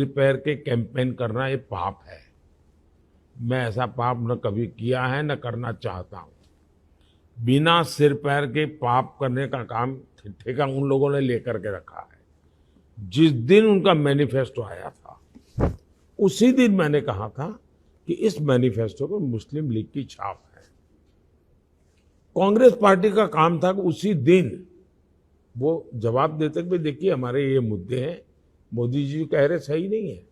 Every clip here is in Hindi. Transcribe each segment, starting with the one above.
सिर पैर के कैंपेन करना ये पाप है। मैं ऐसा पाप न कभी किया है न करना चाहता हूँ। बिना सिर पैर के पाप करने का काम ठेका उन लोगों ने लेकर के रखा है। जिस दिन उनका मैनिफेस्टो आया था उसी दिन मैंने कहा था कि इस मैनिफेस्टो पर मुस्लिम लीग की छाप है। कांग्रेस पार्टी का काम था कि उसी दिन वो जवाब देते कि देखिए हमारे ये मुद्दे हैं, मोदी जी कह रहे सही नहीं है।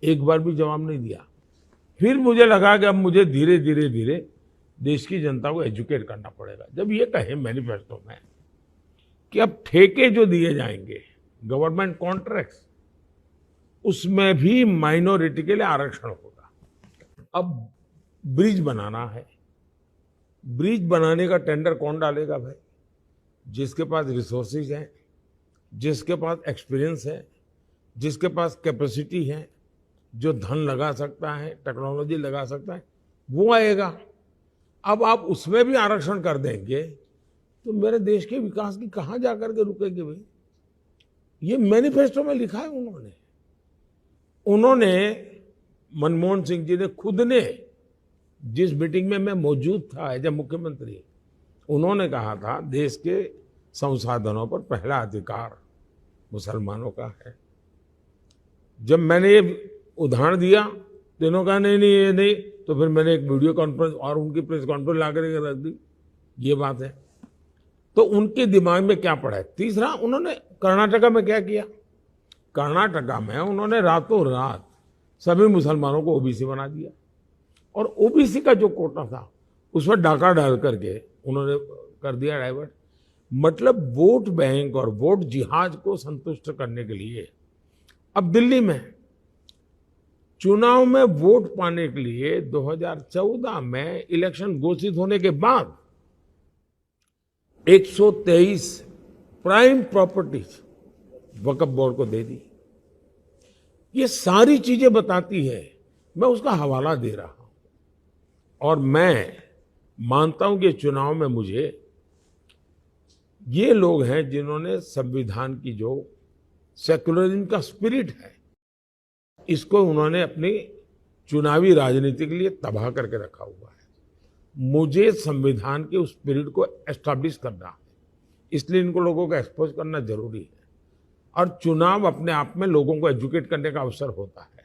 एक बार भी जवाब नहीं दिया। फिर मुझे लगा कि अब मुझे धीरे धीरे धीरे देश की जनता को एजुकेट करना पड़ेगा। जब ये कहे मैनिफेस्टो में कि अब ठेके जो दिए जाएंगे गवर्नमेंट कॉन्ट्रैक्ट्स, उसमें भी माइनॉरिटी के लिए आरक्षण होगा। अब ब्रिज बनाना है, ब्रिज बनाने का टेंडर कौन डालेगा भाई? जिसके पास रिसोर्सेज हैं, जिसके पास एक्सपीरियंस है, जिसके पास कैपेसिटी है, जो धन लगा सकता है, टेक्नोलॉजी लगा सकता है, वो आएगा। अब आप उसमें भी आरक्षण कर देंगे तो मेरे देश के विकास की कहाँ जाकर के रुकेंगे भाई? ये मैनिफेस्टो में लिखा है उन्होंने मनमोहन सिंह जी ने खुद ने, जिस मीटिंग में मैं मौजूद था एज ए मुख्यमंत्री, उन्होंने कहा था देश के संसाधनों पर पहला अधिकार मुसलमानों का है। जब मैंने ये उदाहरण दिया तो इन्होंने कहा नहीं ये नहीं, तो फिर मैंने एक वीडियो कॉन्फ्रेंस और उनकी प्रेस कॉन्फ्रेंस ला करके रख दी। ये बात है तो उनके दिमाग में क्या पड़ा है। तीसरा, उन्होंने कर्नाटका में क्या किया? कर्नाटका में उन्होंने रातों रात सभी मुसलमानों को ओबीसी बना दिया और ओबीसी का जो कोटा था उसमें डाका डाल करके उन्होंने कर दिया डाइवर्ट। मतलब वोट बैंक और वोट जिहाद को संतुष्ट करने के लिए अब दिल्ली में चुनाव में वोट पाने के लिए 2014 में इलेक्शन घोषित होने के बाद 123 प्राइम प्रॉपर्टीज वक्फ बोर्ड को दे दी। ये सारी चीजें बताती है, मैं उसका हवाला दे रहा हूं। और मैं मानता हूं कि चुनाव में मुझे ये लोग हैं जिन्होंने संविधान की जो सेक्युलरिज्म का स्पिरिट है, इसको उन्होंने अपनी चुनावी राजनीति के लिए तबाह करके रखा हुआ है। मुझे संविधान के उस स्पिरिट को एस्टैब्लिश करना है, इसलिए इनको लोगों को एक्सपोज करना जरूरी है। और चुनाव अपने आप में लोगों को एजुकेट करने का अवसर होता है।